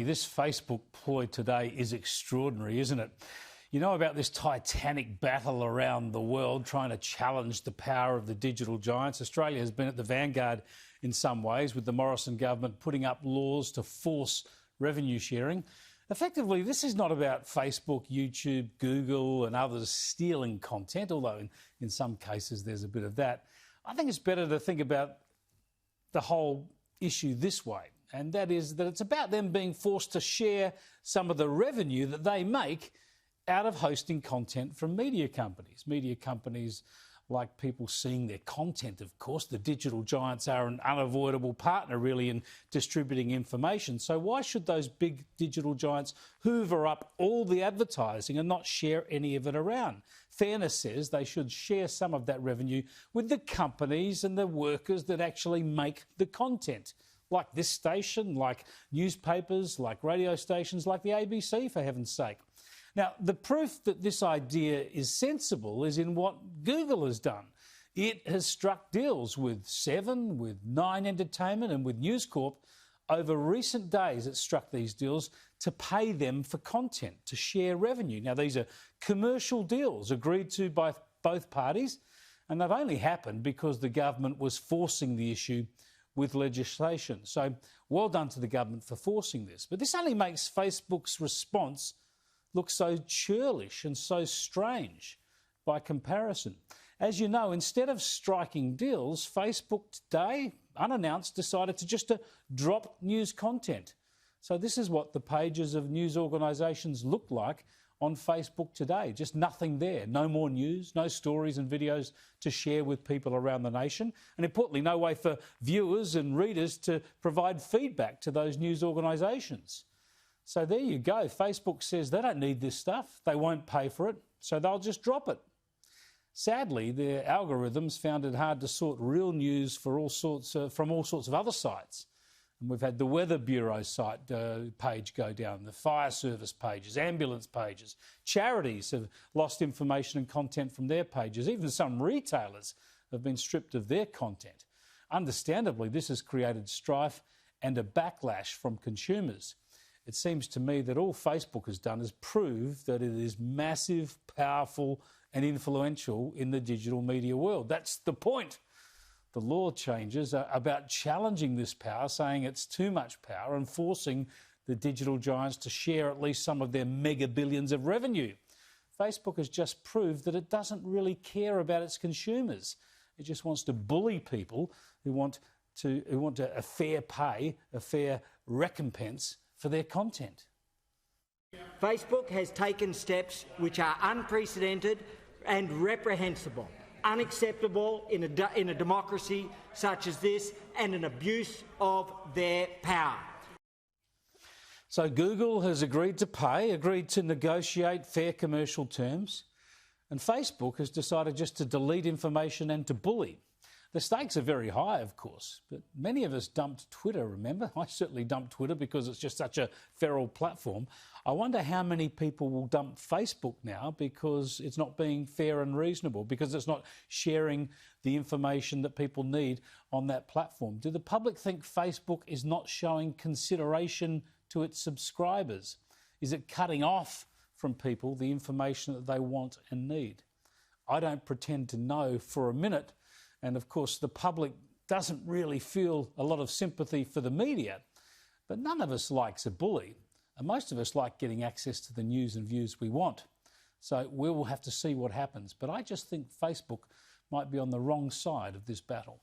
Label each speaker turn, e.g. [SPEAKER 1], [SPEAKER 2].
[SPEAKER 1] This Facebook ploy today is extraordinary, isn't it? You know about this titanic battle around the world trying to challenge the power of the digital giants. Australia has been at the vanguard in some ways, with the Morrison government putting up laws to force revenue sharing. Effectively, this is not about Facebook, YouTube, Google and others stealing content, although in some cases there's a bit of that. I think it's better to think about the whole issue this way, and that is that it's about them being forced to share some of the revenue that they make out of hosting content from media companies. Media companies like people seeing their content, of course. The digital giants are an unavoidable partner, really, in distributing information. So why should those big digital giants hoover up all the advertising and not share any of it around? Fairness says they should share some of that revenue with the companies and the workers that actually make the content, like this station, like newspapers, like radio stations, like the ABC, for heaven's sake. Now, the proof that this idea is sensible is in what Google has done. It has struck deals with Seven, with Nine Entertainment and with News Corp. Over recent days, it struck these deals to pay them for content, to share revenue. Now, these are commercial deals agreed to by both parties, and they've only happened because the government was forcing the issue with legislation. So, well done to the government for forcing this. But this only makes Facebook's response look so churlish and so strange by comparison. As you know, instead of striking deals, Facebook today, unannounced, decided to drop news content. So this is what the pages of news organisations look like on Facebook today. Just nothing there. No more news, no stories and videos to share with people around the nation. And importantly, no way for viewers and readers to provide feedback to those news organisations. So there you go. Facebook says they don't need this stuff. They won't pay for it, so they'll just drop it. Sadly, their algorithms found it hard to sort real news from all sorts of other sites. And we've had the Weather Bureau site page go down, the fire service pages, ambulance pages. Charities have lost information and content from their pages. Even some retailers have been stripped of their content. Understandably, this has created strife and a backlash from consumers. It seems to me that all Facebook has done is prove that it is massive, powerful and influential in the digital media world. That's the point. The law changes are about challenging this power, saying it's too much power and forcing the digital giants to share at least some of their mega billions of revenue. Facebook has just proved that it doesn't really care about its consumers. It just wants to bully people who want a fair pay, a fair recompense for their content.
[SPEAKER 2] Facebook has taken steps which are unprecedented and reprehensible, unacceptable in a democracy such as this, and an abuse of their power.
[SPEAKER 1] So Google has agreed to pay, agreed to negotiate fair commercial terms, and Facebook has decided just to delete information and to bully. The stakes are very high, of course, but many of us dumped Twitter, remember? I certainly dumped Twitter because it's just such a feral platform. I wonder how many people will dump Facebook now because it's not being fair and reasonable, because it's not sharing the information that people need on that platform. Do the public think Facebook is not showing consideration to its subscribers? Is it cutting off from people the information that they want and need? I don't pretend to know for a minute. And of course, the public doesn't really feel a lot of sympathy for the media, but none of us likes a bully, and most of us like getting access to the news and views we want. So we will have to see what happens. But I just think Facebook might be on the wrong side of this battle.